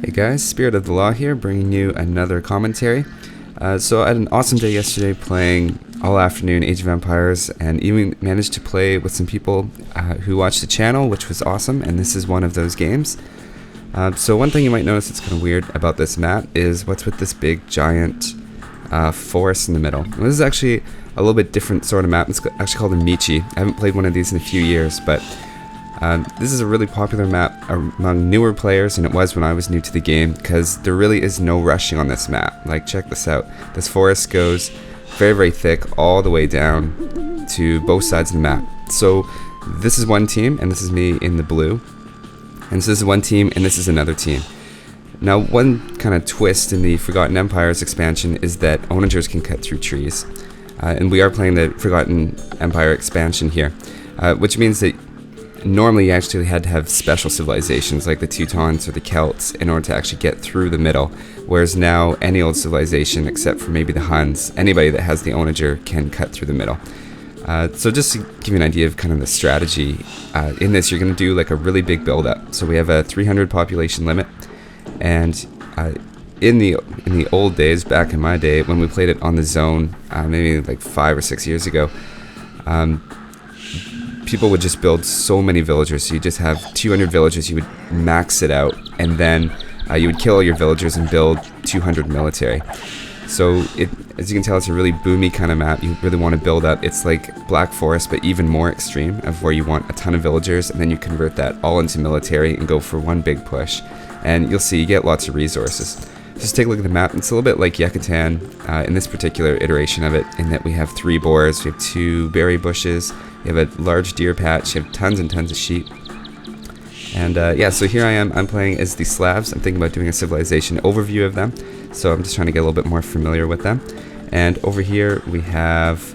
Hey guys, Spirit of the Law here, bringing you another commentary. So I had an awesome day yesterday playing all afternoon Age of Empires, and even managed to play with some people who watched the channel, which was awesome, and this is one of those games. So one thing you might notice that's kind of weird about this map is what's with this big giant forest in the middle. And this is actually a little bit different sort of map. It's actually called a Michi. I haven't played one of these in a few years, but this is a really popular map among newer players, and it was when I was new to the game, because there really is no rushing on this map. Like, check this out. This forest goes very, very thick all the way down to both sides of the map. So this is one team, and this is me in the blue. And so this is one team, and this is another team. Now, one kind of twist in the Forgotten Empires expansion is that onagers can cut through trees. And we are playing the Forgotten Empire expansion here, which means that normally you actually had to have special civilizations like the Teutons or the Celts in order to actually get through the middle, whereas now any old civilization except for maybe the Huns, anybody that has the onager can cut through the middle. So just to give you an idea of kind of the strategy, in this you're going to do like a really big build up. So we have a 300 population limit, and in the old days, back in my day when we played it on the zone, maybe like 5 or 6 years ago, people would just build so many villagers. So you just have 200 villagers, you would max it out, and then you would kill all your villagers and build 200 military. So as you can tell, it's a really boomy kind of map. You really want to build up. It's like Black Forest, but even more extreme, of where you want a ton of villagers, and then you convert that all into military and go for one big push. And you'll see you get lots of resources. Just take a look at the map. It's a little bit like Yucatan in this particular iteration of it, in that we have 3 boars, we have 2 berry bushes, we have a large deer patch, you have tons and tons of sheep. And yeah, so here I am, I'm playing as the Slavs. I'm thinking about doing a civilization overview of them, so I'm just trying to get a little bit more familiar with them. And over here we have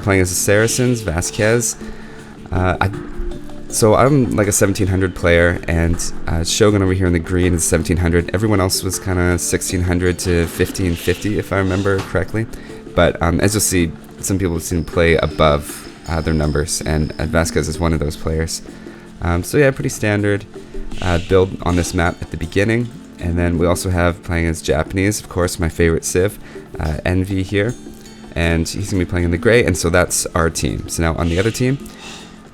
playing as the Saracens, Vasquez. So I'm like a 1700 player, and Shogun over here in the green is 1700. Everyone else was kind of 1600 to 1550, if I remember correctly. But as you'll see, some people seem to play above their numbers, and Vasquez is one of those players. So yeah, pretty standard build on this map at the beginning. And then we also have playing as Japanese, of course, my favorite civ, Envy here. And he's going to be playing in the gray, and so that's our team. So now on the other team,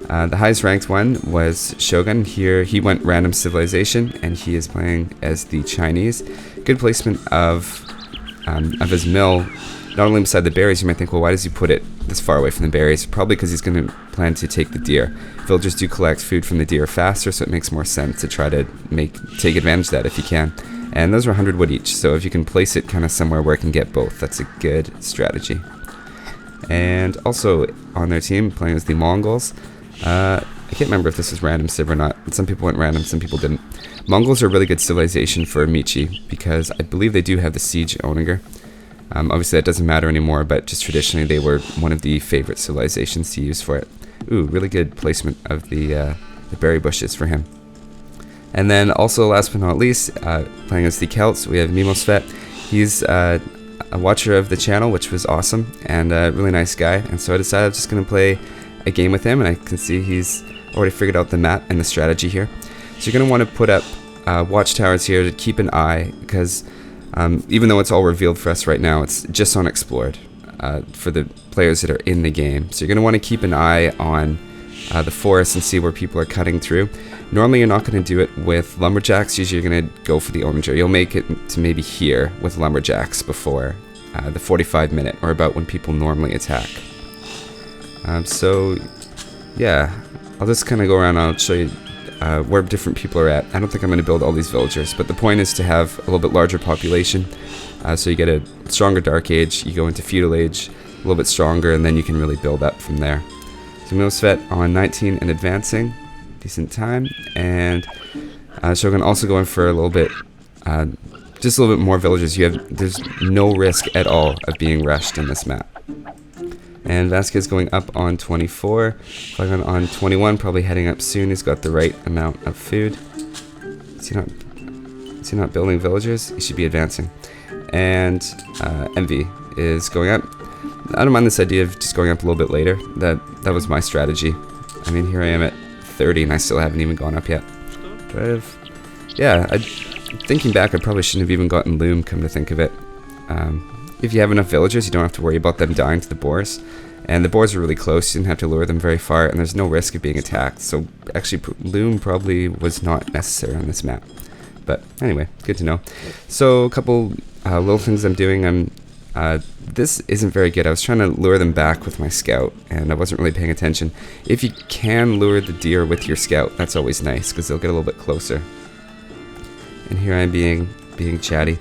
the highest ranked one was Shogun. Here he went random civilization, and he is playing as the Chinese. Good placement of his mill. Not only beside the berries, you might think, well, why does he put it this far away from the berries? Probably because he's going to plan to take the deer. Villagers do collect food from the deer faster, so it makes more sense to try to take advantage of that if you can. And those are 100 wood each, so if you can place it kind of somewhere where it can get both, that's a good strategy. And also on their team, playing as the Mongols. I can't remember if this was random civ or not. Some people went random, some people didn't. Mongols are a really good civilization for Michi, because I believe they do have the siege onager. Obviously that doesn't matter anymore, but just traditionally they were one of the favorite civilizations to use for it. Ooh, really good placement of the berry bushes for him. And then also, last but not least, playing as the Celts, we have Mimosvet. He's a watcher of the channel, which was awesome, and a really nice guy. And so I decided I was just going to play a game with him, and I can see he's already figured out the map and the strategy here. So you're going to want to put up watchtowers here to keep an eye, because even though it's all revealed for us right now, it's just unexplored for the players that are in the game. So you're going to want to keep an eye on the forest and see where people are cutting through. Normally you're not going to do it with lumberjacks. Usually you're going to go for the onager. You'll make it to maybe here with lumberjacks before the 45 minute, or about when people normally attack. So yeah, I'll just kind of go around and I'll show you where different people are at. I don't think I'm going to build all these villagers, but the point is to have a little bit larger population, so you get a stronger Dark Age, you go into Feudal Age a little bit stronger, and then you can really build up from there. So Mimosvet on 19 and advancing, decent time, and Shogun also going for a little bit, just a little bit more villagers. There's no risk at all of being rushed in this map. And Vasquez going up on 24, Shogun on 21, probably heading up soon. He's got the right amount of food. Is he not building villagers? He should be advancing. And Envy is going up. I don't mind this idea of just going up a little bit later. That was my strategy. I mean, here I am at 30 and I still haven't even gone up yet. Yeah, thinking back, I probably shouldn't have even gotten loom, come to think of it. If you have enough villagers, you don't have to worry about them dying to the boars. And the boars are really close, you didn't have to lure them very far, and there's no risk of being attacked. So actually, loom probably was not necessary on this map. But anyway, good to know. So a couple little things I'm doing. This isn't very good. I was trying to lure them back with my scout, and I wasn't really paying attention. If you can lure the deer with your scout, that's always nice, because they'll get a little bit closer. And here I'm being chatty.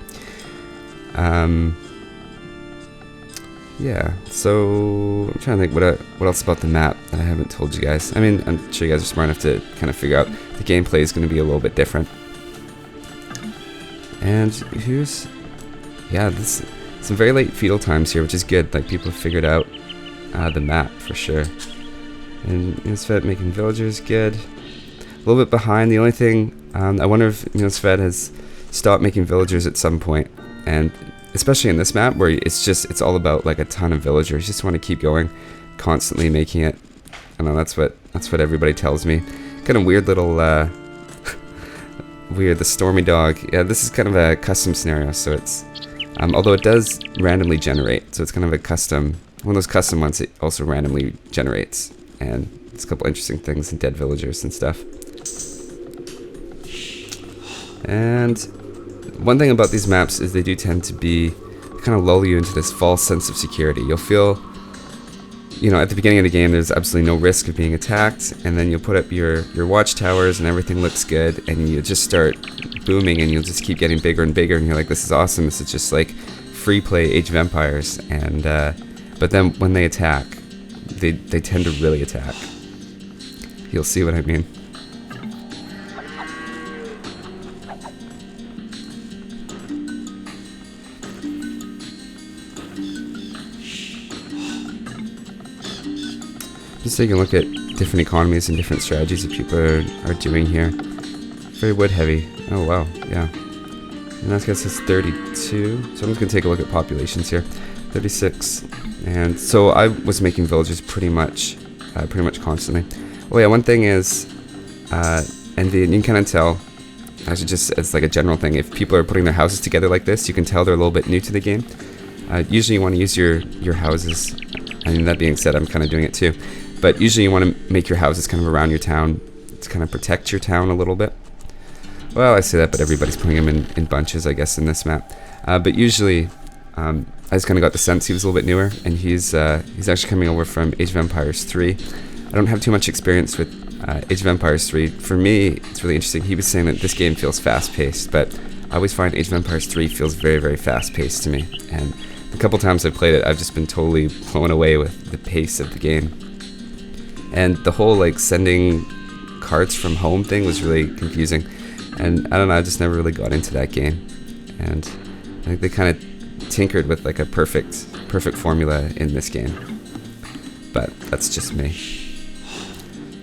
Yeah, so I'm trying to think what else about the map that I haven't told you guys. I mean, I'm sure you guys are smart enough to kind of figure out the gameplay is going to be a little bit different. And here's, yeah, this some very late fetal times here, which is good. Like, people have figured out the map for sure. And Minosfed making villagers good. A little bit behind. The only thing, I wonder if Minosfed has stopped making villagers at some point, and especially in this map where it's all about like a ton of villagers. You just want to keep going, constantly making it. I know that's what everybody tells me. Kind of weird little weird, the stormy dog. Yeah, this is kind of a custom scenario, so it's although it does randomly generate, so it's kind of a custom, one of those custom ones. It also randomly generates, and it's a couple interesting things and dead villagers and stuff. And one thing about these maps is they do tend to be kind of lull you into this false sense of security. You'll feel, at the beginning of the game there's absolutely no risk of being attacked, and then you'll put up your watchtowers and everything looks good, and you just start booming, and you'll just keep getting bigger and bigger, and you're like, this is awesome, this is just like free play Age of Empires. And but then when they attack, they tend to really attack. You'll see what I mean. Just taking a look at different economies and different strategies that people are doing here. Very wood heavy. Oh wow, yeah. And that gets us 32. So I'm just gonna take a look at populations here. 36. And so I was making villagers pretty much constantly. Oh yeah, one thing is, and you can kind of tell, actually just as like a general thing, if people are putting their houses together like this, you can tell they're a little bit new to the game. Usually you want to use your houses, and that being said, I'm kind of doing it too. But usually you want to make your houses kind of around your town to kind of protect your town a little bit. Well, I say that, but everybody's putting them in bunches, I guess, in this map. But usually, I just kind of got the sense he was a little bit newer, and he's actually coming over from Age of Empires 3. I don't have too much experience with Age of Empires 3. For me, it's really interesting. He was saying that this game feels fast-paced, but I always find Age of Empires 3 feels very, very fast-paced to me. And the couple times I've played it, I've just been totally blown away with the pace of the game. And the whole like sending cards from home thing was really confusing, and I don't know, I just never really got into that game. And I think they kind of tinkered with like a perfect formula in this game, but that's just me.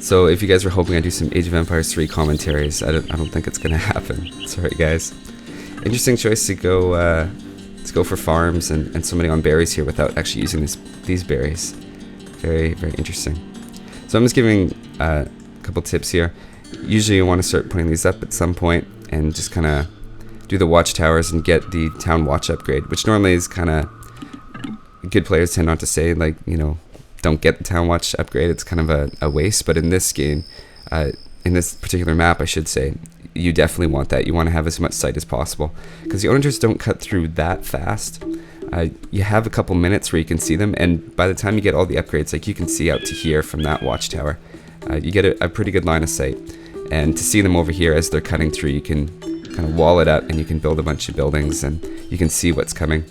So if you guys were hoping I do some Age of Empires 3 commentaries, I don't think it's gonna happen. Sorry guys. Interesting choice to go for farms and so many on berries here without actually using these berries. Very, very interesting. So I'm just giving a couple tips here. Usually you want to start putting these up at some point and just kind of do the watchtowers and get the town watch upgrade, which normally is kind of, good players tend not to say, like, don't get the town watch upgrade, it's kind of a waste. But in this game, in this particular map I should say, you definitely want that. You want to have as much sight as possible, because the onagers don't cut through that fast. You have a couple minutes where you can see them, and by the time you get all the upgrades, like you can see out to here from that watchtower, you get a pretty good line of sight. And to see them over here as they're cutting through, you can kind of wall it up and you can build a bunch of buildings and you can see what's coming.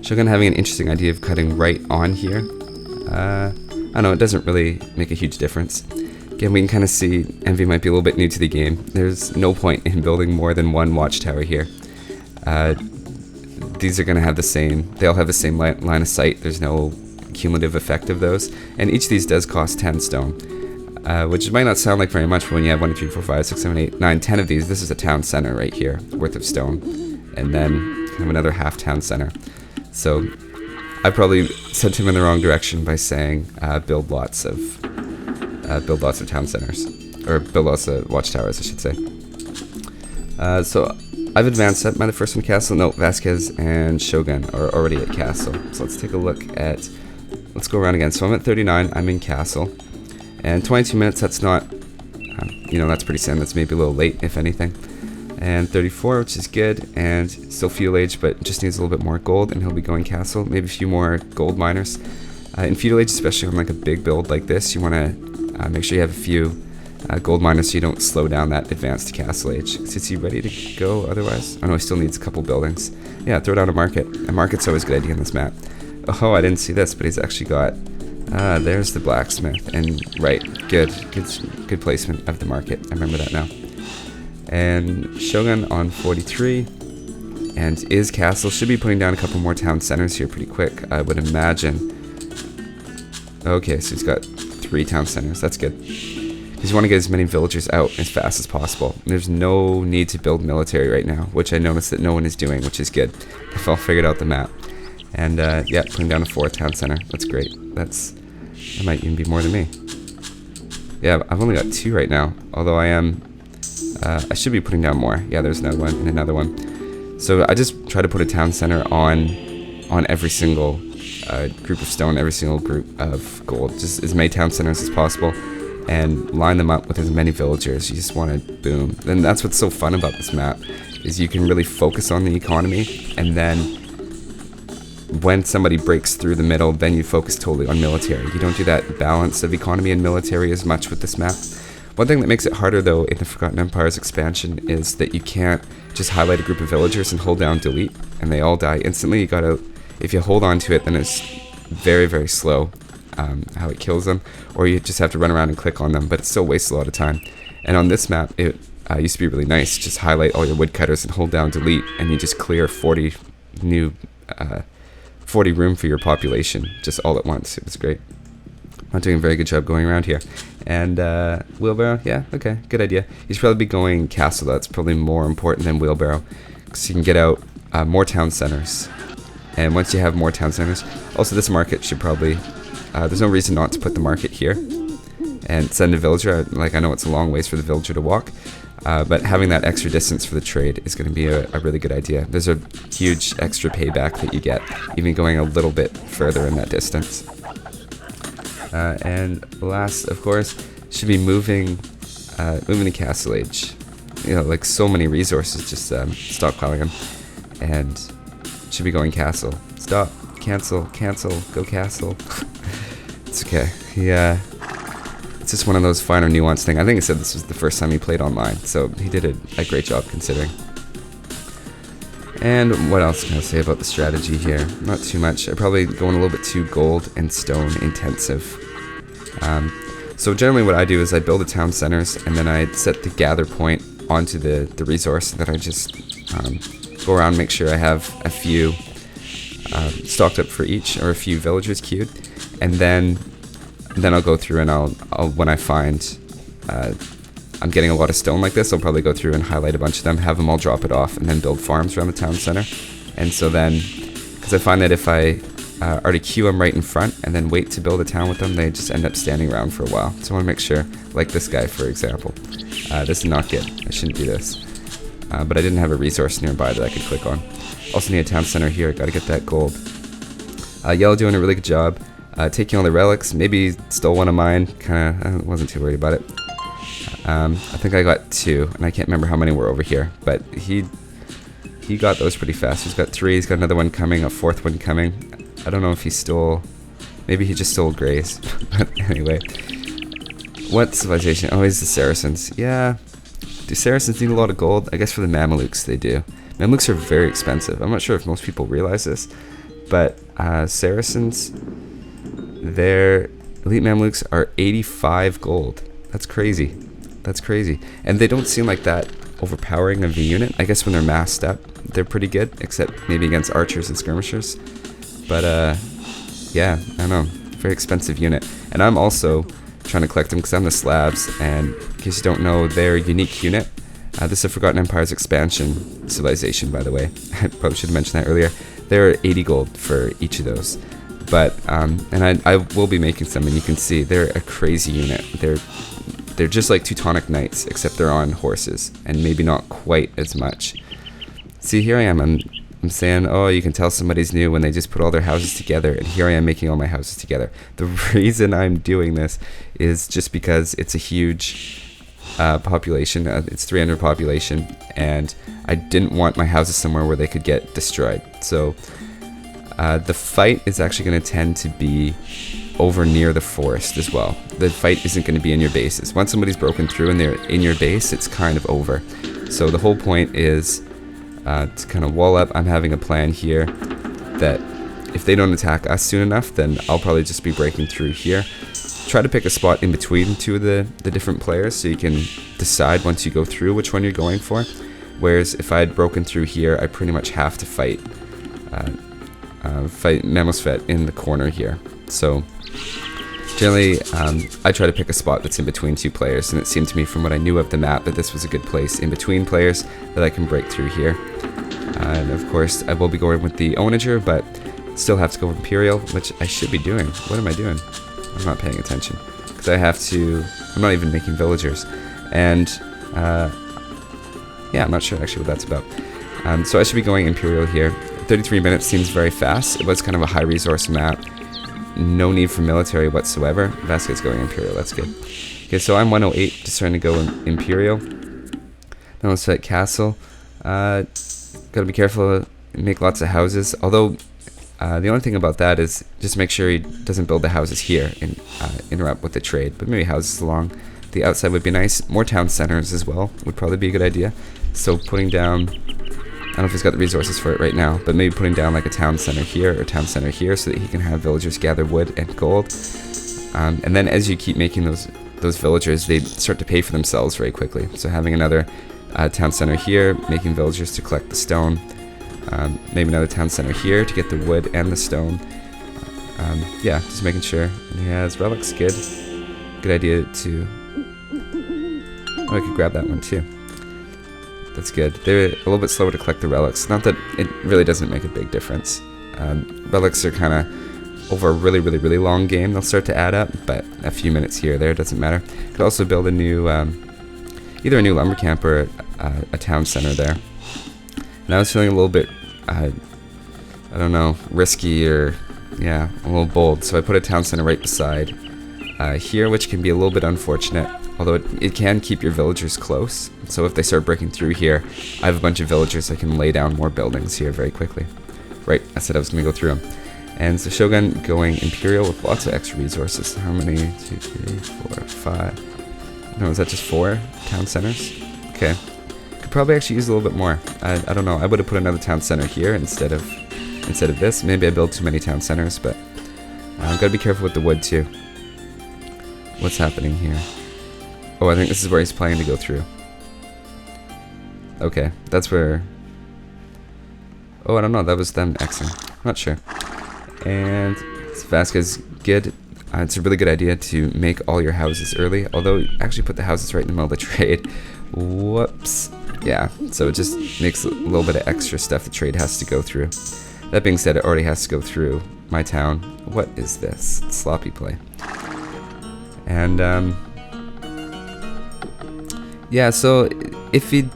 Shogun having an interesting idea of cutting right on here. I know it doesn't really make a huge difference. Again, we can kind of see Envy might be a little bit new to the game. There's no point in building more than one watchtower here. These are going to have the same, they all have the same line of sight. There's no cumulative effect of those. And each of these does cost 10 stone, which might not sound like very much, but when you have 1, 2, 3, 4, 5, 6, 7, 8, 9, 10 of these, this is a town center right here, worth of stone. And then kind of another half town center. So I probably sent him in the wrong direction by saying build lots of town centers, or build lots of watchtowers, I should say. So I've advanced up by the first one castle. No, Vasquez and Shogun are already at castle. So let's take a look at, let's go around again. So I'm at 39, I'm in castle. And 22 minutes, that's not, you know, that's pretty soon. That's maybe a little late, if anything. And 34, which is good, and still feudal age, but just needs a little bit more gold, and he'll be going castle. Maybe a few more gold miners. In feudal age, especially on like a big build like this, you want to make sure you have a few gold miners so you don't slow down that advanced castle age. Is he ready to go otherwise? Oh no, he still needs a couple buildings. Yeah, throw down a market. A market's always a good idea on this map. Oh, I didn't see this, but he's actually got, there's the blacksmith, and right, good placement of the market. I remember that now. And Shogun on 43, and is castle. Should be putting down a couple more town centers here pretty quick, I would imagine. Okay, so he's got 3 town centers. That's good. Because you want to get as many villagers out as fast as possible. There's no need to build military right now, which I noticed that no one is doing, which is good. They've all figured out the map. And yeah, putting down a 4th town center. That's great. That might even be more than me. Yeah, I've only got 2 right now, although I should be putting down more. Yeah, there's another one and another one. So I just try to put a town center on every single group of stone, every single group of gold, just as many town centers as possible, and line them up with as many villagers. You just want to boom. And that's what's so fun about this map, is you can really focus on the economy, and then when somebody breaks through the middle, then you focus totally on military. You don't do that balance of economy and military as much with this map. One thing that makes it harder though in the Forgotten Empires expansion is that you can't just highlight a group of villagers and hold down delete and they all die instantly. You gotta, if you hold on to it, then it's very, very slow how it kills them, or you just have to run around and click on them, but it still wastes a lot of time. And on this map, it used to be really nice. Just highlight all your woodcutters and hold down delete, and you just clear 40 new 40 room for your population just all at once. It was great. I'm doing a very good job going around here. And wheelbarrow, yeah, okay, good idea. You should probably be going castle. That's probably more important than wheelbarrow, because you can get out more town centers. And once you have more town centers, also this market should probably, there's no reason not to put the market here and send a villager. Like, I know it's a long ways for the villager to walk, but having that extra distance for the trade is going to be a really good idea. There's a huge extra payback that you get, even going a little bit further in that distance. And last, of course, should be moving to Castle Age. You know, like so many resources, just stockpiling them. And should be going castle. Stop. Cancel. Go castle. It's okay. Yeah. It's just one of those finer nuanced things. I think he said this was the first time he played online, so he did a great job considering. And what else can I say about the strategy here? Not too much. I'm probably going a little bit too gold and stone intensive. So generally what I do is I build the town centers, and then I set the gather point onto the resource, and then I just go around and make sure I have a few stocked up for each, or a few villagers queued, and then I'll go through and I'll when I find I'm getting a lot of stone like this, I'll probably go through and highlight a bunch of them, have them all drop it off, and then build farms around the town center. And so then, because I find that if I already queue them right in front and then wait to build a town with them, they just end up standing around for a while. So I want to make sure, like this guy for example, this is not good, I shouldn't do this. But I didn't have a resource nearby that I could click on. Also need a town center here, gotta get that gold. Yellow doing a really good job. Taking all the relics, maybe stole one of mine, I wasn't too worried about it. I think I got 2, and I can't remember how many were over here, but he got those pretty fast. He's got 3, he's got another one coming, a 4th one coming. I don't know if he stole, maybe he just stole Grays, but anyway. What civilization? Oh, he's the Saracens. Yeah, do Saracens need a lot of gold? I guess for the Mamelukes they do. Mamelukes are very expensive. I'm not sure if most people realize this, but Saracens, their elite Mamelukes are 85 gold. That's crazy. That's crazy. And they don't seem like that overpowering of a unit. I guess when they're massed up, they're pretty good, except maybe against archers and skirmishers. But yeah, I don't know. Very expensive unit. And I'm also trying to collect them because I'm the Slavs, and in case you don't know, their unique unit. This is a Forgotten Empires expansion civilization, by the way. I probably should have mentioned that earlier. They're 80 gold for each of those. But, and I will be making some, and you can see they're a crazy unit. They're they're just like Teutonic Knights, except they're on horses, and maybe not quite as much. See, here I am. I'm saying, oh, you can tell somebody's new when they just put all their houses together, and here I am making all my houses together. The reason I'm doing this is just because it's a huge population. It's 300 population, and I didn't want my houses somewhere where they could get destroyed. So the fight is actually going to tend to be over near the forest as well. The fight isn't going to be in your bases. Once somebody's broken through and they're in your base, it's kind of over. So the whole point is to kind of wall up. I'm having a plan here that if they don't attack us soon enough, then I'll probably just be breaking through here. Try to pick a spot in between two of the different players so you can decide once you go through which one you're going for. Whereas if I had broken through here, I pretty much have to fight Mamosfet in the corner here. So generally, I try to pick a spot that's in between two players, and it seemed to me from what I knew of the map that this was a good place in between players that I can break through here. And of course, I will be going with the Onager, but still have to go with Imperial, which I should be doing. What am I doing? I'm not paying attention, because I have to, I'm not even making villagers. And yeah, I'm not sure actually what that's about. So I should be going Imperial here. 33 minutes seems very fast. It was kind of a high resource map. No need for military whatsoever. Vasquez going Imperial, that's good. Okay, so I'm 108, just trying to go Imperial. Now let's set Castle. Gotta be careful, make lots of houses. Although, the only thing about that is just make sure he doesn't build the houses here and interrupt with the trade. But maybe houses along the outside would be nice. More town centers as well would probably be a good idea. So putting down, I don't know if he's got the resources for it right now, but maybe putting down like a town center here or town center here so that he can have villagers gather wood and gold. And then as you keep making those villagers, they start to pay for themselves very quickly. So having another town center here, making villagers to collect the stone. Maybe another town center here to get the wood and the stone. Yeah, just making sure. And he has relics, good. Good idea to... Oh, I could grab that one too. That's good. They're a little bit slower to collect the relics. Not that it really doesn't make a big difference. Relics are kind of, over a really, really, really long game, they'll start to add up, but a few minutes here or there doesn't matter. Could also build a new, either a new lumber camp or a town center there. And I was feeling a little bit, I don't know, risky or, yeah, a little bold. So I put a town center right beside here, which can be a little bit unfortunate. Although it can keep your villagers close. So if they start breaking through here, I have a bunch of villagers that can lay down more buildings here very quickly. Right, I said I was going to go through them. And so Shogun going Imperial with lots of extra resources. How many? 2, 3, 4, 5. No, is that just 4 town centers? Okay. Could probably actually use a little bit more. I don't know. I would have put another town center here instead of this. Maybe I build too many town centers, but I've got to be careful with the wood too. What's happening here? Oh, I think this is where he's planning to go through. Okay, that's where... Oh, I don't know, that was them Xing. Not sure. And Vasquez, good. It's a really good idea to make all your houses early, although actually put the houses right in the middle of the trade. Whoops. Yeah, so it just makes a little bit of extra stuff the trade has to go through. That being said, it already has to go through my town. What is this? Sloppy play. And, yeah, so if he'd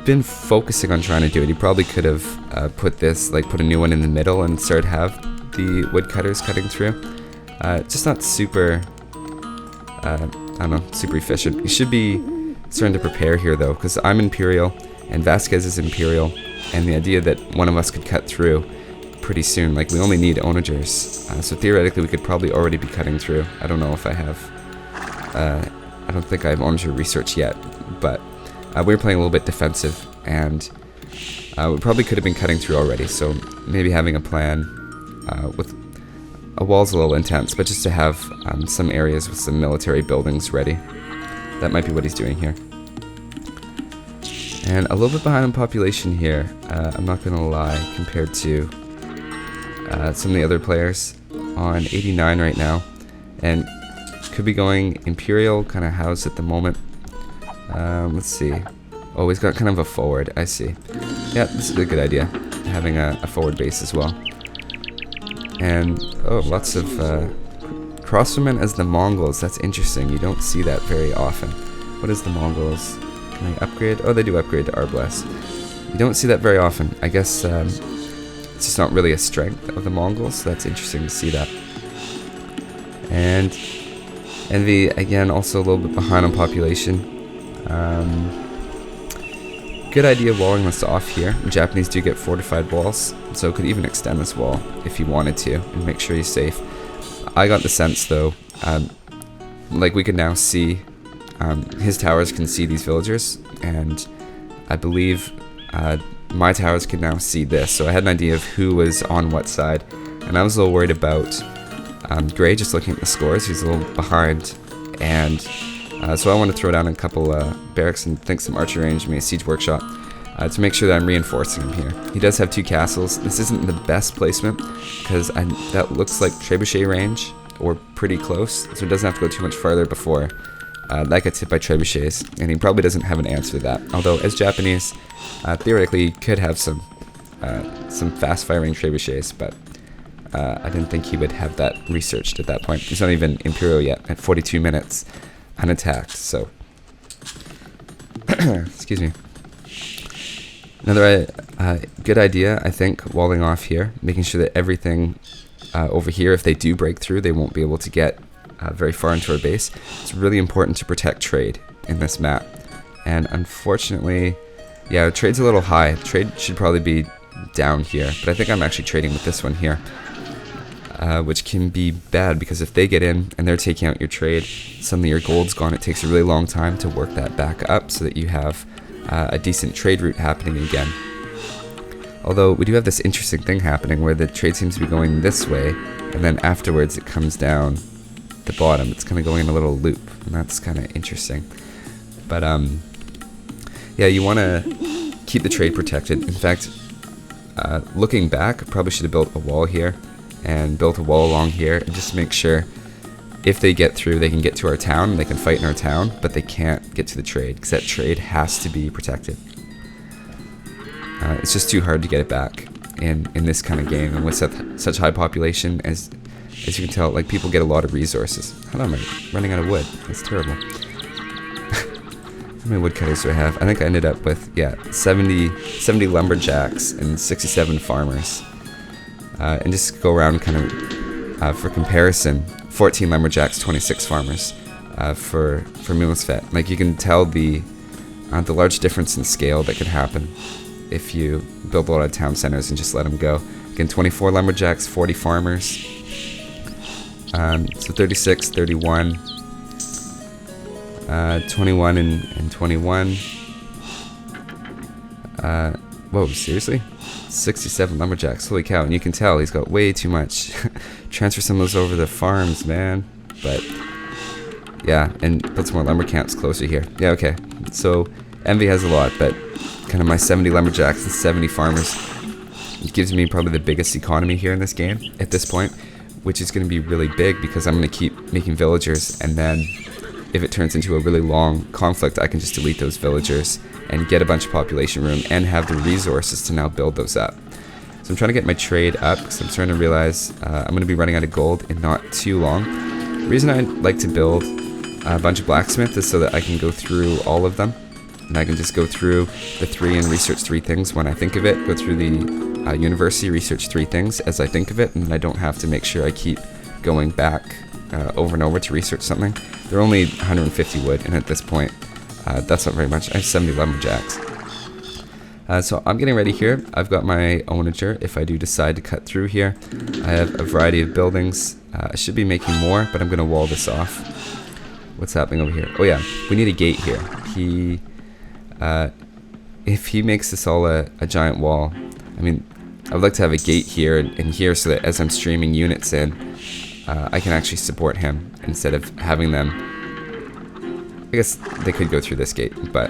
been focusing on trying to do it, he probably could have put a new one in the middle and started have the woodcutters cutting through. Just not super, I don't know, super efficient. You should be starting to prepare here though, because I'm Imperial and Vasquez is Imperial, and the idea that one of us could cut through pretty soon, like we only need onagers, so theoretically we could probably already be cutting through. I don't know if I have, I don't think I have onager research yet, but we were playing a little bit defensive, and we probably could have been cutting through already, so maybe having a plan with a wall's a little intense, but just to have some areas with some military buildings ready. That might be what he's doing here. And a little bit behind on population here, I'm not going to lie, compared to some of the other players. On 89 right now, and could be going Imperial, kind of house at the moment. Let's see. Oh, he's got kind of a forward, I see. Yeah, this is a good idea, having a forward base as well. And, oh, lots of Crosswomen as the Mongols. That's interesting. You don't see that very often. What is the Mongols? Can they upgrade? Oh, they do upgrade to Arbless. You don't see that very often. I guess it's just not really a strength of the Mongols, so that's interesting to see that. And Envy, again, also a little bit behind on population. Good idea walling this off here. The Japanese do get fortified walls, so could even extend this wall if you wanted to and make sure he's safe. I got the sense though, like we could now see, his towers can see these villagers, and I believe my towers can now see this, so I had an idea of who was on what side, and I was a little worried about Gray, just looking at the scores. He's a little behind, and so I want to throw down a couple barracks and think some archery range, maybe a siege workshop, to make sure that I'm reinforcing him here. He does have 2 castles. This isn't the best placement, because that looks like trebuchet range, or pretty close, so it doesn't have to go too much farther before that gets hit by trebuchets, and he probably doesn't have an answer to that. Although, as Japanese, theoretically, he could have some fast-firing trebuchets, but I didn't think he would have that researched at that point. He's not even Imperial yet, at 42 minutes, unattacked, so... Excuse me. Another good idea, I think, walling off here, making sure that everything over here, if they do break through, they won't be able to get very far into our base. It's really important to protect trade in this map, and unfortunately, yeah, trade's a little high. Trade should probably be down here, but I think I'm actually trading with this one here, which can be bad, because if they get in and they're taking out your trade, suddenly your gold's gone. It takes a really long time to work that back up so that you have a decent trade route happening again. Although we do have this interesting thing happening where the trade seems to be going this way, and then afterwards it comes down the bottom. It's kind of going in a little loop, and that's kind of interesting. But yeah, you want to keep the trade protected. In fact, looking back, I probably should have built a wall here and built a wall along here, and just make sure if they get through, they can get to our town and they can fight in our town, but they can't get to the trade, because that trade has to be protected. It's just too hard to get it back in this kind of game, and with such high population, as you can tell, like, people get a lot of resources. How am I running out of wood? That's terrible. How many woodcutters do I have? I think I ended up with, yeah, 70 lumberjacks and 67 farmers. And just go around kind of, for comparison, 14 lumberjacks, 26 farmers for Millisfet. Like, you can tell the large difference in scale that could happen if you build a lot of town centers and just let them go. Again, 24 lumberjacks, 40 farmers. So 36, 31, 21 and 21. Whoa, seriously? 67 lumberjacks, holy cow, and you can tell he's got way too much. Transfer some of those over the farms, man. But, yeah, and put some more lumber camps closer here. Yeah, okay, so Envy has a lot, but kind of my 70 lumberjacks and 70 farmers, it gives me probably the biggest economy here in this game at this point, which is going to be really big, because I'm going to keep making villagers, and then if it turns into a really long conflict, I can just delete those villagers and get a bunch of population room and have the resources to now build those up. So I'm trying to get my trade up, because I'm starting to realize I'm going to be running out of gold in not too long. The reason I like to build a bunch of blacksmiths is so that I can go through all of them, and I can just go through the 3 and research 3 things when I think of it, go through the university, research 3 things as I think of it, and I don't have to make sure I keep going back over and over to research something. They're only 150 wood, and at this point, that's not very much. I have 70 lumberjacks. So I'm getting ready here. I've got my onager if I do decide to cut through here. I have a variety of buildings. I should be making more, but I'm going to wall this off. What's happening over here? Oh yeah, we need a gate here. If he makes this all a giant wall, I mean, I would like to have a gate here and here, so that as I'm streaming units in, I can actually support him instead of having them. I guess they could go through this gate, but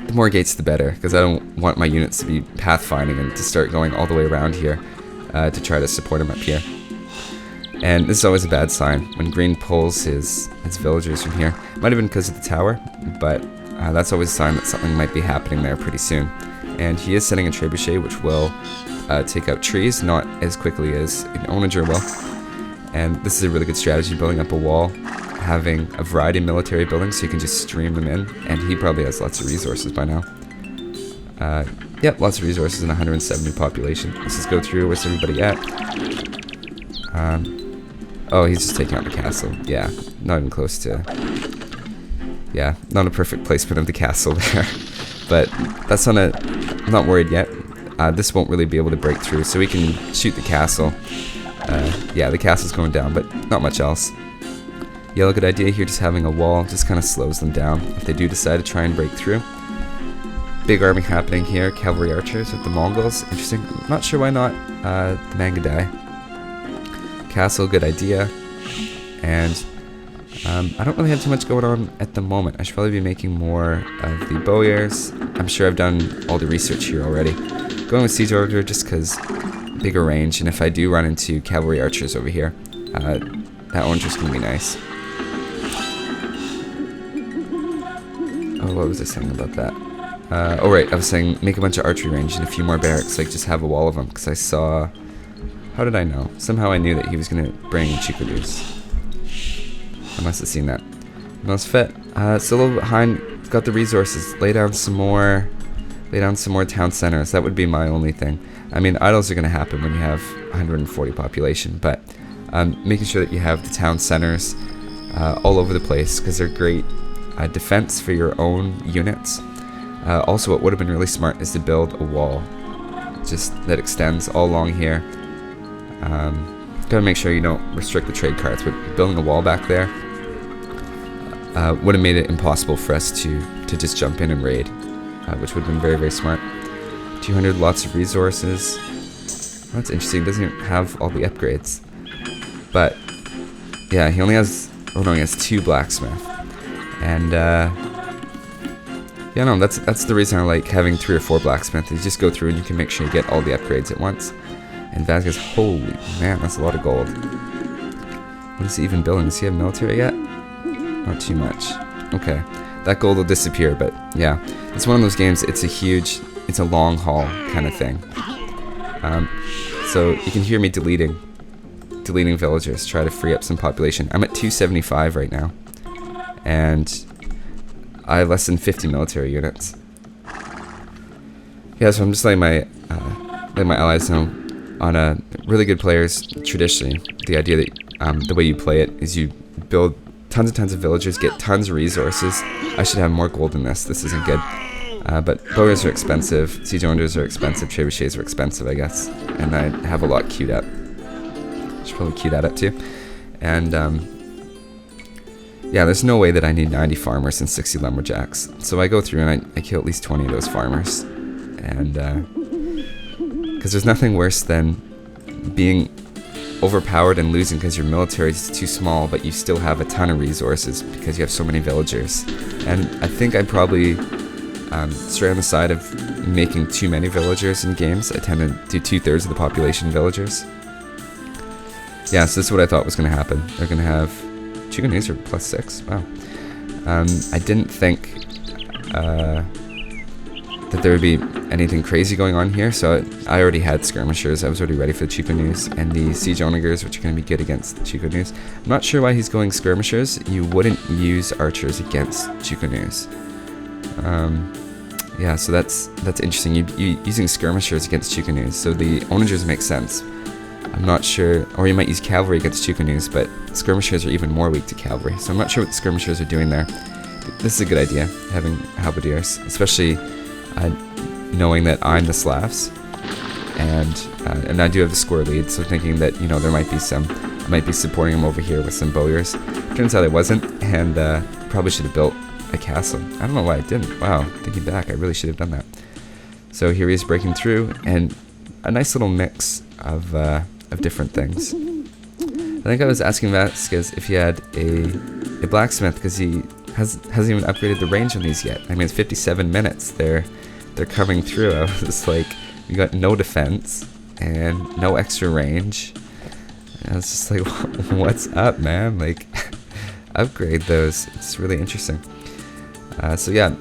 the more gates the better, because I don't want my units to be pathfinding and to start going all the way around here to try to support him up here. And this is always a bad sign when green pulls his villagers from here. Might have been because of the tower, but that's always a sign that something might be happening there pretty soon. And he is setting a trebuchet, which will take out trees, not as quickly as an onager will. And this is a really good strategy, building up a wall, having a variety of military buildings so you can just stream them in, and he probably has lots of resources by now. Yep, lots of resources and 170 population. Let's just go through. Where's everybody at? Oh, he's just taking out the castle. Yeah, not even close to... Yeah, not a perfect placement of the castle there. But that's on a... I'm not worried yet. This won't really be able to break through, so we can shoot the castle. Yeah, the castle's going down, but not much else. Yellow, good idea here, just having a wall just kind of slows them down if they do decide to try and break through. Big army happening here, cavalry archers with the Mongols. Interesting. Not sure why not the Mangadai. Castle, good idea. And I don't really have too much going on at the moment. I should probably be making more of the Boyars. I'm sure I've done all the research here already. Going with Siege Order just because bigger range, and if I do run into cavalry archers over here, that orange is going to be nice. Oh, what was I saying about that? Oh right, I was saying make a bunch of archery range and a few more barracks, like just have a wall of them, because I saw... How did I know? Somehow I knew that he was going to bring Chikudos. I must have seen that. Most fit. Still a little bit behind. Got the resources. Lay down some more town centers. That would be my only thing. I mean, idols are going to happen when you have 140 population, but making sure that you have the town centers all over the place, because they're great defense for your own units. Also, what would have been really smart is to build a wall just that extends all along here. Gotta make sure you don't restrict the trade carts, but building a wall back there would have made it impossible for us to just jump in and raid, which would have been very, very smart. 200, lots of resources. Well, that's interesting, doesn't even have all the upgrades. But, yeah, he only has, oh no, he has 2 blacksmith. And, yeah, no, that's the reason I like having 3 or 4 blacksmith. You just go through and you can make sure you get all the upgrades at once. And Vasquez, holy man, that's a lot of gold. What is he even building? Does he have military yet? Not too much. Okay, that gold will disappear, but yeah. It's one of those games, it's a long haul kind of thing. So you can hear me deleting villagers, try to free up some population. I'm at 275 right now. And I have less than 50 military units. Yeah, so I'm just letting my allies know on really good players, traditionally, the idea that the way you play it is you build tons and tons of villagers, get tons of resources. I should have more gold than this. This isn't good. But Boyars are expensive, Siege Owners are expensive, Trebuchets are expensive, I guess. And I have a lot queued up. Should probably queue that up too. And yeah, there's no way that I need 90 farmers and 60 lumberjacks. So I go through and I kill at least 20 of those farmers. And because there's nothing worse than being overpowered and losing because your military is too small, but you still have a ton of resources because you have so many villagers. And I think I probably stray on the side of making too many villagers in games. I tend to do 2/3 of the population villagers. Yeah, so this is what I thought was going to happen. They're going to have Chikunos are +6. Wow. I didn't think that there would be anything crazy going on here, so I already had skirmishers. I was already ready for the Chikunos and the Siege Onagers, which are going to be good against the Chikunos. I'm not sure why he's going skirmishers. You wouldn't use archers against Chikunos. Yeah, so that's interesting. You using skirmishers against Chikunos, so the Onagers make sense. I'm not sure, or you might use cavalry against Chikunos, but skirmishers are even more weak to cavalry, so I'm not sure what the skirmishers are doing there. This is a good idea, having halberdiers, especially knowing that I'm the Slavs, and I do have the score lead, so thinking that, you know, there might be some, I might be supporting him over here with some bowyers. Turns out I wasn't, and probably should have built a castle. I don't know why I didn't. Wow, thinking back, I really should have done that. So here he is breaking through, and a nice little mix of different things. I think I was asking Vasquez if he had a blacksmith, because he hasn't even upgraded the range on these yet. I mean, it's 57 minutes. They're coming through. I was just like, we got no defense and no extra range. And I was just like, what's up, man? Like, upgrade those. It's really interesting. So yeah,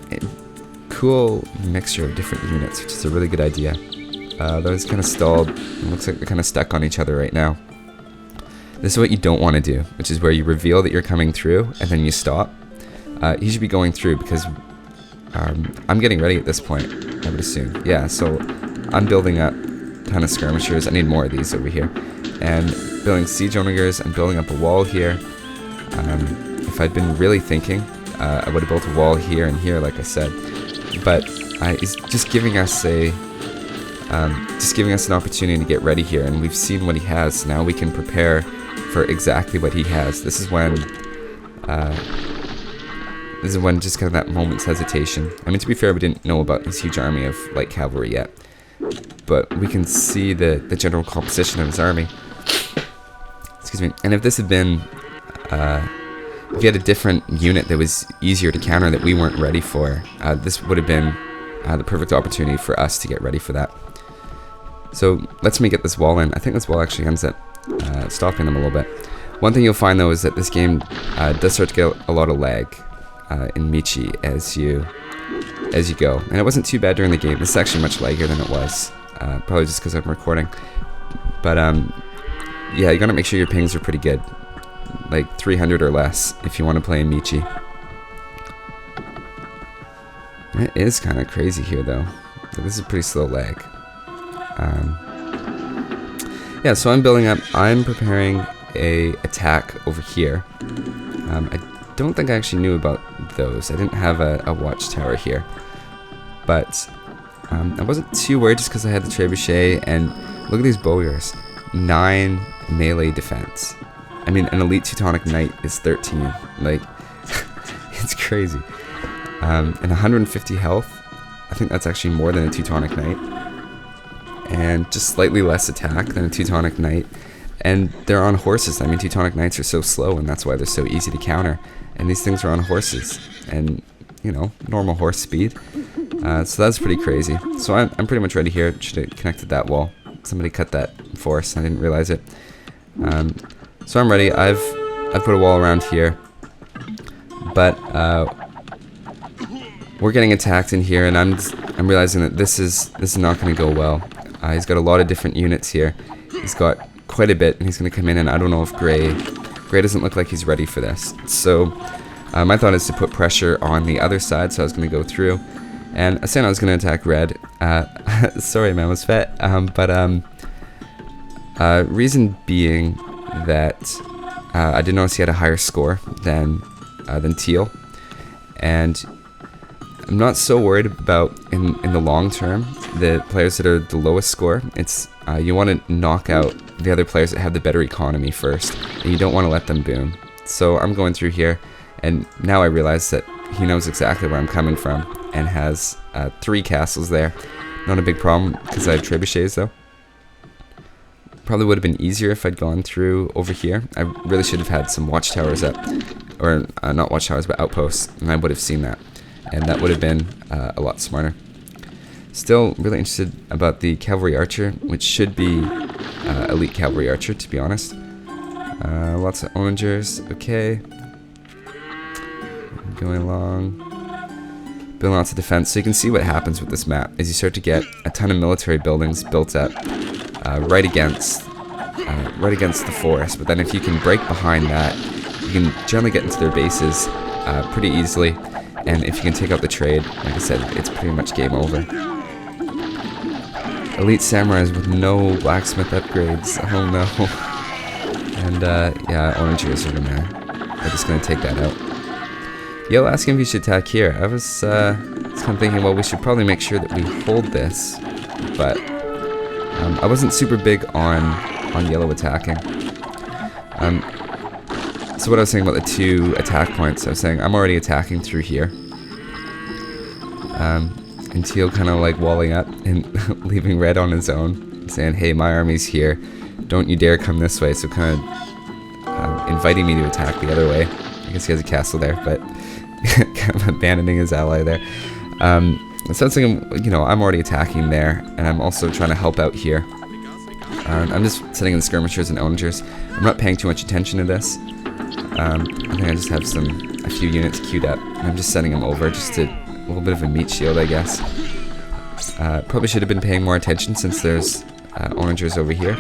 cool mixture of different units, which is a really good idea. Those kind of stalled. It looks like they're kind of stuck on each other right now. This is what you don't want to do, which is where you reveal that you're coming through and then you stop. He should be going through because I'm getting ready at this point, I would assume. Yeah, so I'm building up a ton of skirmishers. I need more of these over here. And building siege onagers, I'm building up a wall here. If I'd been really thinking, I would have built a wall here and here, like I said. But he's just giving us an opportunity to get ready here, and we've seen what he has. Now we can prepare for exactly what he has. This is when just kind of that moment's hesitation. I mean, to be fair, we didn't know about this huge army of light cavalry yet, but we can see the general composition of his army. Excuse me. And if this had been, if you had a different unit that was easier to counter that we weren't ready for, this would have been the perfect opportunity for us to get ready for that. So let's me get this wall in. I think this wall actually ends up stopping them a little bit. One thing you'll find though is that this game does start to get a lot of lag in Michi as you go, and it wasn't too bad during the game. This is actually much laggier than it was, probably just because I'm recording. But yeah, you gotta make sure your pings are pretty good, like 300 or less if you want to play in Michi. It is kind of crazy here though. This is a pretty slow lag. Yeah, so I'm preparing a attack over here. I don't think I actually knew about those. I didn't have a watchtower here. But I wasn't too worried just because I had the trebuchet, and look at these bowlers. 9 melee defense. I mean, an elite Teutonic Knight is 13. Like, it's crazy. And 150 health. I think that's actually more than a Teutonic Knight. And just slightly less attack than a Teutonic Knight. And they're on horses. I mean, Teutonic Knights are so slow, and that's why they're so easy to counter. And these things are on horses, and, you know, normal horse speed. So that's pretty crazy. So I'm pretty much ready here. Should have connected that wall. Somebody cut that for us. I didn't realize it. So I'm ready. I've put a wall around here, but we're getting attacked in here, and I'm realizing that this is not going to go well. He's got a lot of different units here. He's got quite a bit, and he's going to come in, and I don't know if Gray doesn't look like he's ready for this. So my thought is to put pressure on the other side, so I was going to go through. And I said I was going to attack Red. Sorry, man, was fat. Reason being that I did notice he had a higher score than Teal, and I'm not so worried about in the long term the players that are the lowest score. It's you want to knock out the other players that have the better economy first, and you don't want to let them boom. So I'm going through here, and now I realize that he knows exactly where I'm coming from and has 3 castles there. Not a big problem because I have trebuchets though. Probably would have been easier if I'd gone through over here. I really should have had some watchtowers up, or not watchtowers but outposts, and I would have seen that, and that would have been a lot smarter. Still really interested about the cavalry archer, which should be elite cavalry archer, to be honest. Lots of onagers. Okay, going along, building lots of defense. So you can see what happens with this map is you start to get a ton of military buildings built up right against the forest. But then if you can break behind that, you can generally get into their bases pretty easily. And if you can take out the trade, like I said, it's pretty much game over. Elite samurais with no blacksmith upgrades. Oh no. And yeah, onagers are just gonna take that out. Yo, asking if you should attack here. I was kind of thinking, well, we should probably make sure that we hold this, but I wasn't super big on yellow attacking. So what I was saying about the 2 attack points, I was saying I'm already attacking through here. And Teal kind of like walling up and leaving Red on his own, saying, hey, my army's here, don't you dare come this way. So kind of inviting me to attack the other way. I guess he has a castle there, but kind of abandoning his ally there. So I was thinking, you know, I'm already attacking there, and I'm also trying to help out here. I'm just setting in skirmishers and onagers. I'm not paying too much attention to this. I think I just have a few units queued up. I'm just sending them over just to a little bit of a meat shield, I guess. Probably should have been paying more attention since there's onagers over here.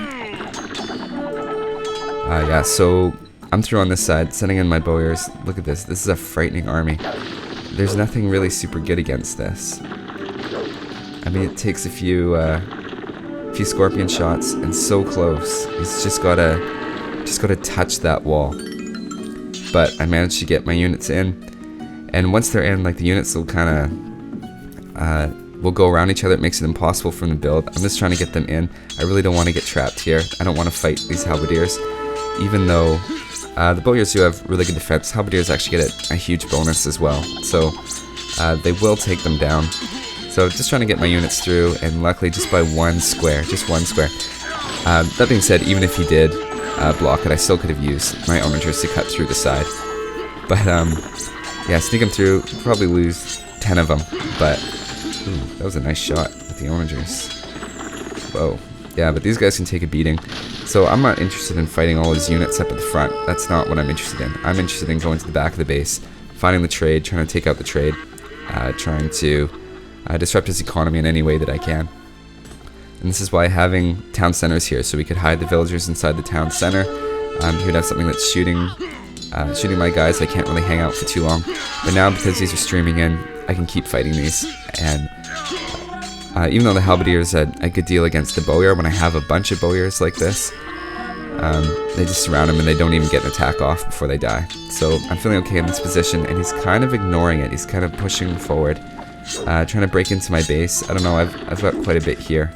Yeah, so I'm through on this side, sending in my bowyers. Look at this. This is a frightening army. There's nothing really super good against this. I mean, it takes a few scorpion shots, and so close. He's just gotta touch that wall. But I managed to get my units in, and once they're in, like, the units will kind of will go around each other. It makes it impossible for them to build. I'm just trying to get them in. I really don't want to get trapped here. I don't want to fight these halberdiers, even though the bowyers do have really good defense. Halberdiers actually get a huge bonus as well, so they will take them down. So just trying to get my units through, and luckily just by one square, just one square. That being said, even if he did block it, I still could have used my onagers to cut through the side. But yeah, sneak him through, probably lose 10 of them, but ooh, that was a nice shot with the onagers. Whoa. Yeah, but these guys can take a beating. So I'm not interested in fighting all his units up at the front. That's not what I'm interested in. I'm interested in going to the back of the base, finding the trade, trying to take out the trade, trying to disrupt his economy in any way that I can. And this is why having town centers here, so we could hide the villagers inside the town center. He would have something that's shooting my guys. I can't really hang out for too long. But now, because these are streaming in, I can keep fighting these. And even though the halberdier is a good deal against the bowyer, when I have a bunch of bowyers like this, they just surround him and they don't even get an attack off before they die. So I'm feeling okay in this position, and he's kind of ignoring it. He's kind of pushing forward, trying to break into my base. I don't know, I've got quite a bit here.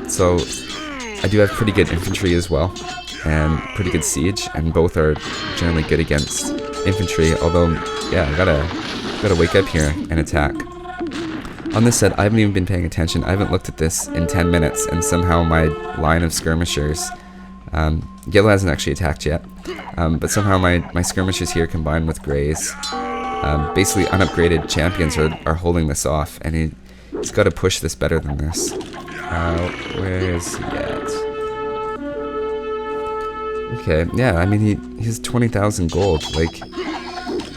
So I do have pretty good infantry as well, and pretty good siege, and both are generally good against infantry, although, yeah, I gotta wake up here and attack. On this set, I haven't even been paying attention. I haven't looked at this in 10 minutes, and somehow my line of skirmishers, yellow hasn't actually attacked yet, but somehow my skirmishers here combined with grays, basically unupgraded champions are holding this off, and he's got to push this better than this. Where is he at? Okay, yeah, I mean, he has 20,000 gold, like,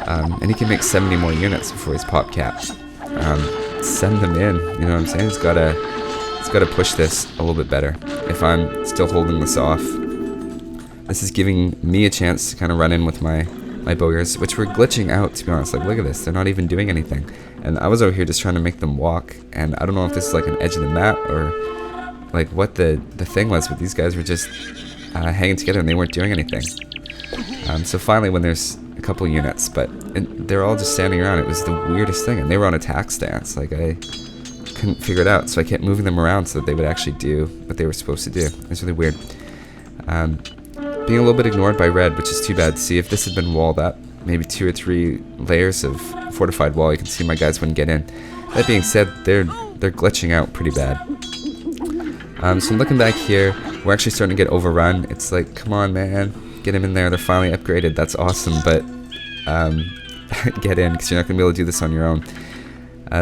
and he can make 70 more units before he's pop capped. Send them in, you know what I'm saying? He's gotta push this a little bit better. If I'm still holding this off, this is giving me a chance to kind of run in with my bowyers, which were glitching out, to be honest. Like, look at this, they're not even doing anything. And I was over here just trying to make them walk, and I don't know if this is like an edge of the map or like what the thing was, but these guys were just hanging together and they weren't doing anything. So finally, when there's a couple units, but they're all just standing around, it was the weirdest thing, and they were on attack stance. Like, I couldn't figure it out, so I kept moving them around so that they would actually do what they were supposed to do. It's really weird. Being a little bit ignored by red, which is too bad. See, if this had been walled up, maybe 2 or 3 layers of fortified wall, you can see my guys wouldn't get in. That being said, they're glitching out pretty bad. So I'm looking back here, we're actually starting to get overrun. It's like, come on, man, get him in there. They're finally upgraded. That's awesome, but get in, because you're not going to be able to do this on your own.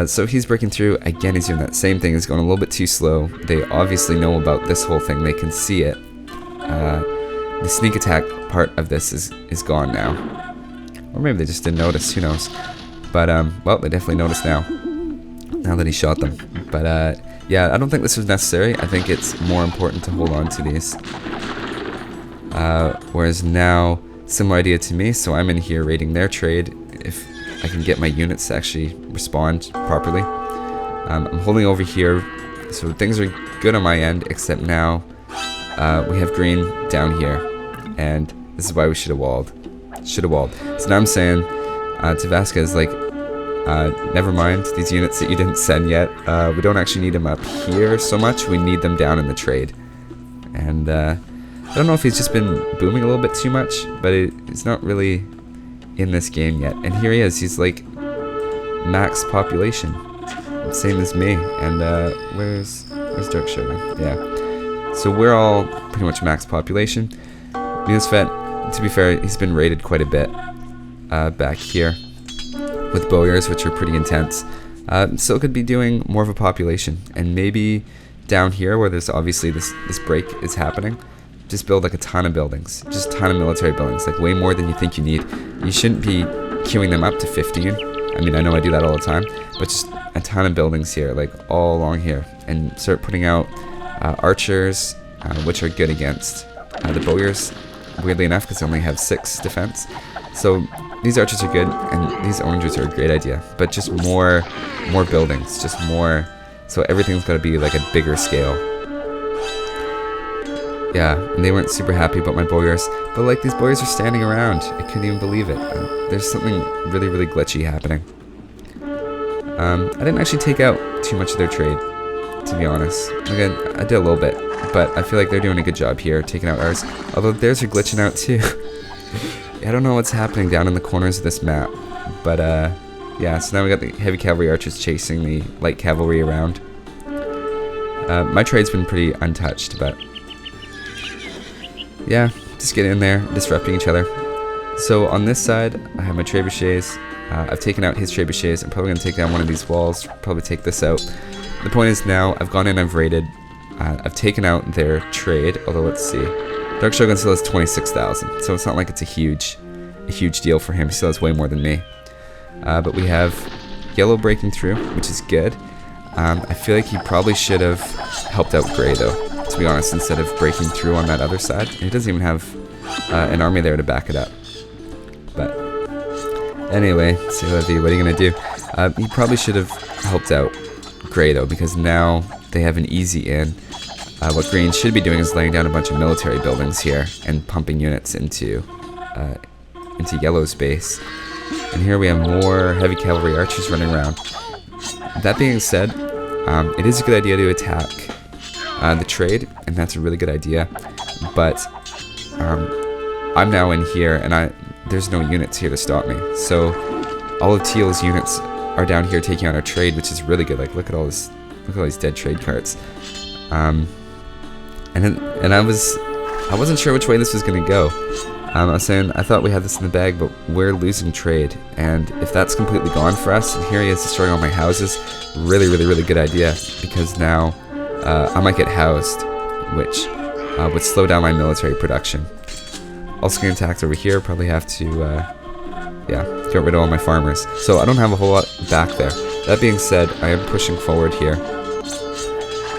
So he's breaking through. Again, he's doing that same thing. He's going a little bit too slow. They obviously know about this whole thing. They can see it. The sneak attack part of this is gone now. Or maybe they just didn't notice, who knows. But, well, they definitely noticed now that he shot them. But, yeah, I don't think this was necessary. I think it's more important to hold on to these. Whereas now, similar idea to me, so I'm in here raiding their trade. If I can get my units to actually respond properly. I'm holding over here, so things are good on my end, except now we have green down here. And this is why we should have walled. So now I'm saying to Vasquez, like, never mind these units that you didn't send yet. We don't actually need them up here so much. We need them down in the trade. And I don't know if he's just been booming a little bit too much, but it's not really in this game yet. And here he is. He's like max population, same as me. And where's Dirk Shogun? Yeah. So we're all pretty much max population. Minusfet, to be fair, he's been raided quite a bit back here with bowyers, which are pretty intense. Still could be doing more of a population, and maybe down here where there's obviously this break is happening, just build like a ton of buildings, just a ton of military buildings, like way more than you think you need. You shouldn't be queuing them up to 15. I mean, I know I do that all the time, but just a ton of buildings here, like all along here, and start putting out archers, which are good against the bowyers, weirdly enough, because they only have 6 defense. So these archers are good, and these orangers are a great idea. But just more buildings, just more. So everything's got to be like a bigger scale. Yeah, and they weren't super happy about my bowyers, but like these bowyers are standing around. I couldn't even believe it. There's something really, really glitchy happening. I didn't actually take out too much of their trade, to be honest. Again, I did a little bit, but I feel like they're doing a good job here, taking out ours. Although theirs are glitching out too. I don't know what's happening down in the corners of this map, but yeah. So now we got the heavy cavalry archers chasing the light cavalry around. My trade's been pretty untouched, but yeah, just get in there, disrupting each other. So on this side, I have my trebuchets. I've taken out his trebuchets. I'm probably going to take down one of these walls, probably take this out. The point is now, I've gone in, I've raided, I've taken out their trade, although let's see. Dark Shogun still has 26,000, so it's not like it's a huge deal for him. He still has way more than me. But we have yellow breaking through, which is good. I feel like he probably should have helped out gray though, to be honest, instead of breaking through on that other side. And he doesn't even have an army there to back it up. But anyway, c'est la vie, what are you going to do? He probably should have helped out gray though, because now they have an easy in. What green should be doing is laying down a bunch of military buildings here and pumping units into yellow's base. And here we have more heavy cavalry archers running around. That being said, it is a good idea to attack the trade, and that's a really good idea. But I'm now in here, and there's no units here to stop me. So all of Teal's units are down here taking out our trade, which is really good. Like look at all these dead trade carts. And I wasn't sure which way this was gonna go. I was saying I thought we had this in the bag, but we're losing trade, and if that's completely gone for us, and here he is destroying all my houses, really, really, really good idea, because now I might get housed, which would slow down my military production. Also getting attacked over here, probably have to yeah, get rid of all my farmers. So I don't have a whole lot back there. That being said, I am pushing forward here,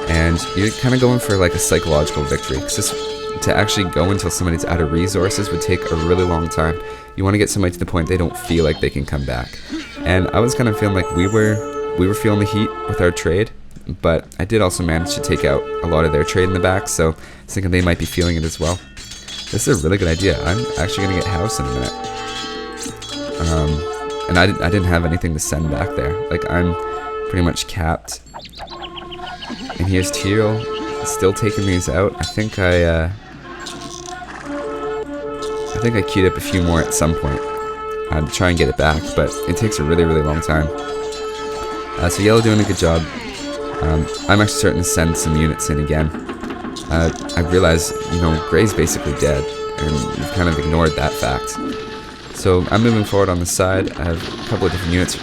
and you're kind of going for like a psychological victory, because to actually go until somebody's out of resources would take a really long time. You want to get somebody to the point they don't feel like they can come back. And I was kind of feeling like we were feeling the heat with our trade, but I did also manage to take out a lot of their trade in the back, so I was thinking they might be feeling it as well. This is a really good idea. I'm actually going to get housed in a minute. And I didn't have anything to send back there. Like, I'm pretty much capped. And here's Teal, still taking these out. I think I queued up a few more at some point to try and get it back, but it takes a really, really long time. So yellow doing a good job. I'm actually starting to send some units in again. I realize, you know, gray's basically dead, and we've kind of ignored that fact. So I'm moving forward on the side. I have a couple of different units.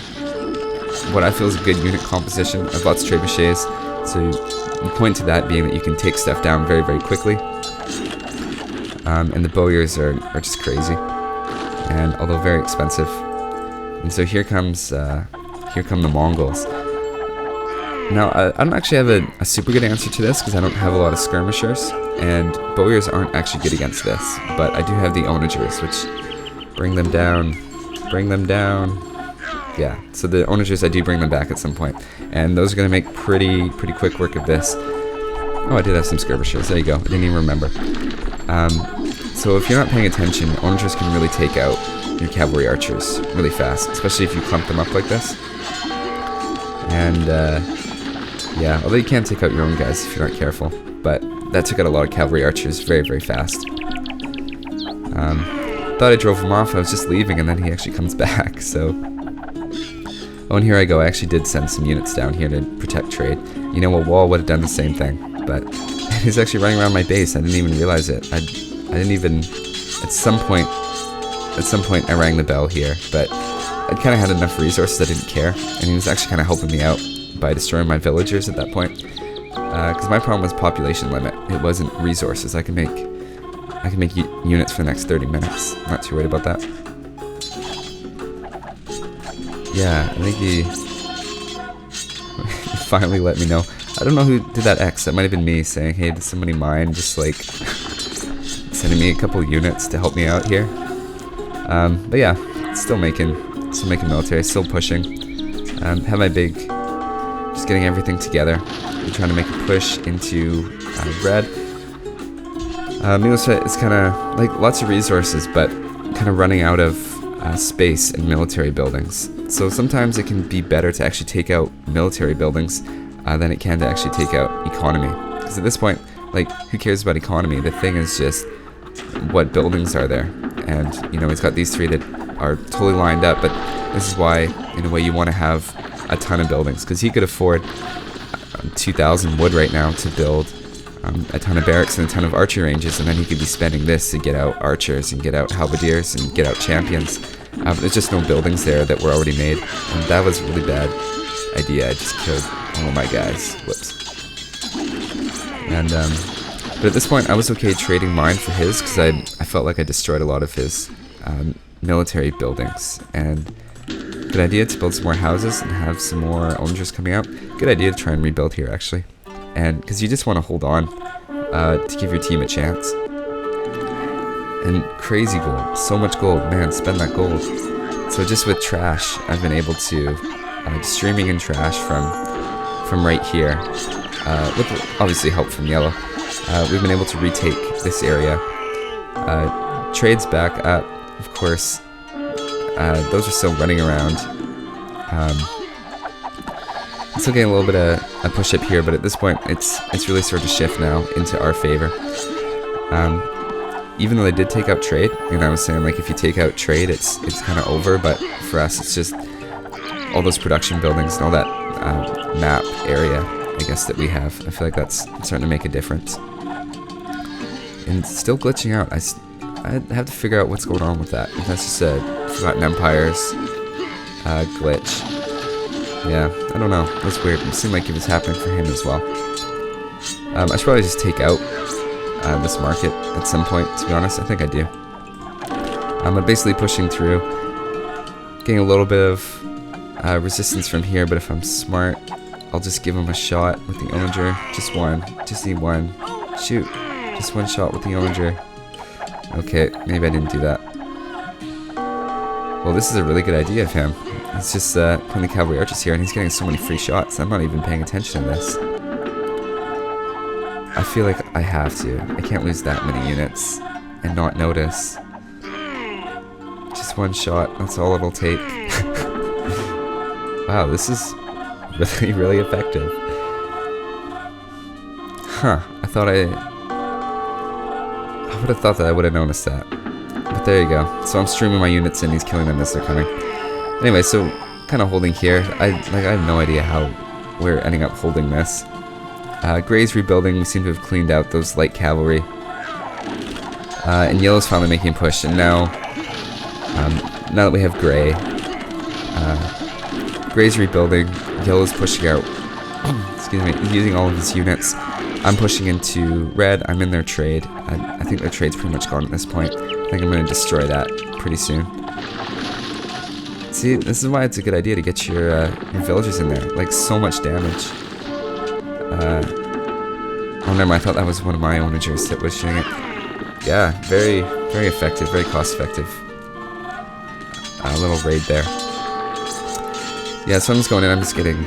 What I feel is a good unit composition. I have lots of trebuchets, so the point to that being that you can take stuff down very, very quickly. And the bowyers are just crazy, and although very expensive. And so here come the Mongols. Now I don't actually have a super good answer to this because I don't have a lot of skirmishers, and bowyers aren't actually good against this. But I do have the onagers, which bring them down. Yeah, so the onagers, I do bring them back at some point, and those are going to make pretty quick work of this. Oh, I did have some skirmishers. There you go. I didn't even remember. So if you're not paying attention, onagers can really take out your cavalry archers really fast, especially if you clump them up like this. And yeah, although you can take out your own guys if you're not careful, but that took out a lot of cavalry archers very, very fast. Thought I drove him off. I was just leaving, and then he actually comes back. So, oh, and here I go. I actually did send some units down here to protect trade. You know, a wall would have done the same thing, but he's actually running around my base. I didn't even realize it. I didn't even. At some point, I rang the bell here, but I'd kind of had enough resources I didn't care, and he was actually kind of helping me out by destroying my villagers at that point. Because my problem was population limit. It wasn't resources. I can make units for the next 30 minutes. I'm not too worried about that. Yeah, I think he finally let me know. I don't know who did that X. That might have been me saying, hey, does somebody mind just like sending me a couple units to help me out here. But yeah, still making military, still pushing. Have my big, just getting everything together. I'm trying to make a push into red. Milos is kind of like lots of resources, but kind of running out of space in military buildings. So sometimes it can be better to actually take out military buildings than it can to actually take out economy. Because at this point, like, who cares about economy? The thing is just what buildings are there. And, you know, he's got these 3 that are totally lined up, but this is why, in a way, you want to have a ton of buildings. Because he could afford 2,000 wood right now to build a ton of barracks and a ton of archery ranges, and then he could be spending this to get out archers and get out halberdiers and get out champions. There's just no buildings there that were already made, and that was a really bad idea. I just killed all of my guys. Whoops. And but at this point, I was okay trading mine for his because I felt like I destroyed a lot of his military buildings. And good idea to build some more houses and have some more onagers coming out. Good idea to try and rebuild here, actually. And because you just want to hold on to give your team a chance. And crazy gold, so much gold, man, spend that gold. So just with trash, I've been able to, streaming in trash from right here, with obviously help from yellow, we've been able to retake this area. Trades back up, of course, those are still running around. Still getting a little bit of a push up here, but at this point, it's really starting to shift now into our favor. Even though they did take out trade, and I was saying, like, if you take out trade, it's kind of over, but for us, it's just all those production buildings and all that map area, I guess, that we have. I feel like that's starting to make a difference. And it's still glitching out. I have to figure out what's going on with that. If that's just a Forgotten Empires glitch. Yeah, I don't know. That's weird. It seemed like it was happening for him as well. I should probably just take out this market at some point, to be honest. I think I do. I'm basically pushing through, getting a little bit of resistance from here, but if I'm smart, I'll just give him a shot with the onager. Just one. Just need one. Shoot. Just one shot with the onager. Okay, maybe I didn't do that. Well, this is a really good idea of him. He's just putting the cavalry archers here, and he's getting so many free shots. I'm not even paying attention to this. I feel like I have to. I can't lose that many units and not notice. Just one shot. That's all it'll take. Wow, this is really, really effective. Huh. I would have thought that I would have noticed that. But there you go. So I'm streaming my units and he's killing them as they're coming. Anyway, so kind of holding here. I have no idea how we're ending up holding this. Gray's rebuilding. We seem to have cleaned out those light cavalry. And yellow's finally making a push. And now that we have gray, Gray's rebuilding. Yellow's pushing out. Excuse me. He's using all of his units. I'm pushing into red. I'm in their trade. I think their trade's pretty much gone at this point. I think I'm going to destroy that pretty soon. See, this is why it's a good idea to get your villagers in there. Like, so much damage. Oh, never mind. I thought that was one of my onagers that was shooting it. Yeah, very, very effective. Very cost effective. A little raid there. Yeah, so I'm just going in. I'm just getting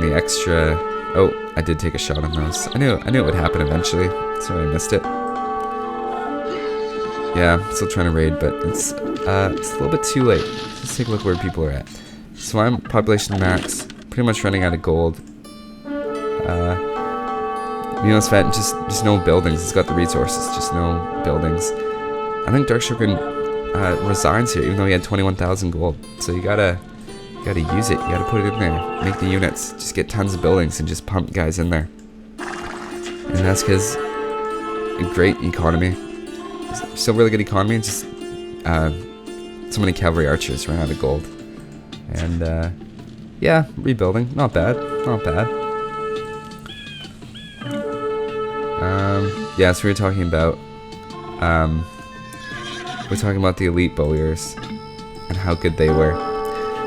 the extra. Oh, I did take a shot on those. I knew it would happen eventually. Sorry, I missed it. Yeah, I'm still trying to raid, but it's a little bit too late. Let's take a look where people are at. So I'm population max, pretty much running out of gold. It's fat, just no buildings. It's got the resources, just no buildings. I think Dark Shogun resigns here, even though he had 21,000 gold. So you gotta use it. You gotta put it in there. Make the units. Just get tons of buildings and just pump guys in there. And that's because a great economy. Still really good economy, and just so many cavalry archers ran out of gold. And yeah, rebuilding. Not bad. Not bad. Yeah, so we were talking about the elite bowlers and how good they were.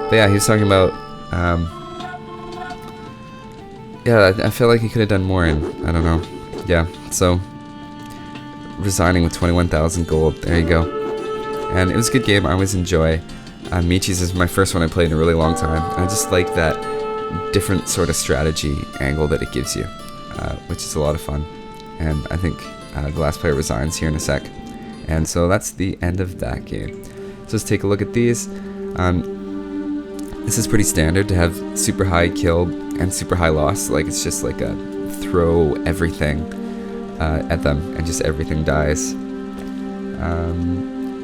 But yeah, he was talking about yeah, I feel like he could have done more, and I don't know. Yeah, so resigning with 21,000 gold. There you go. And it was a good game. I always enjoy. Michi's is my first one I played in a really long time. And I just like that different sort of strategy angle that it gives you, which is a lot of fun. And I think the last player resigns here in a sec. And so that's the end of that game. So let's take a look at these. This is pretty standard to have super high kill and super high loss. Like, it's just like a throw everything at them and just everything dies.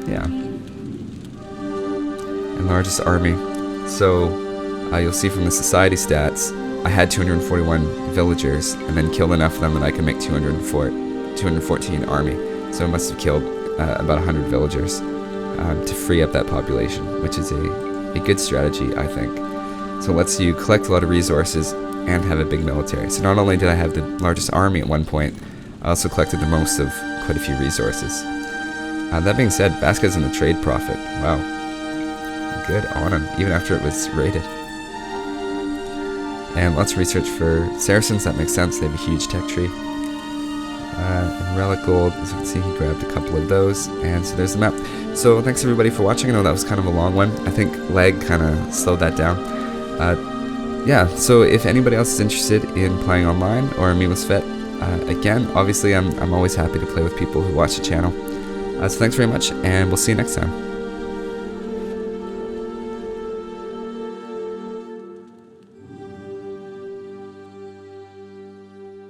Yeah. And largest army. So you'll see from the society stats, I had 241 villagers and then killed enough of them that I can make 214 army. So I must have killed about 100 villagers to free up that population, which is a good strategy, I think. So it lets you collect a lot of resources and have a big military. So not only did I have the largest army at one point, I also collected the most of quite a few resources. That being said, Vasca's in the trade profit. Wow. Good on him, even after it was raided. And lots of research for Saracens, that makes sense, they have a huge tech tree. And relic gold, as you can see, he grabbed a couple of those, and so there's the map. So thanks everybody for watching. I know that was kind of a long one. I think lag kind of slowed that down. Yeah, so if anybody else is interested in playing online or me with Svet, again, obviously I'm always happy to play with people who watch the channel. So thanks very much, and we'll see you next time.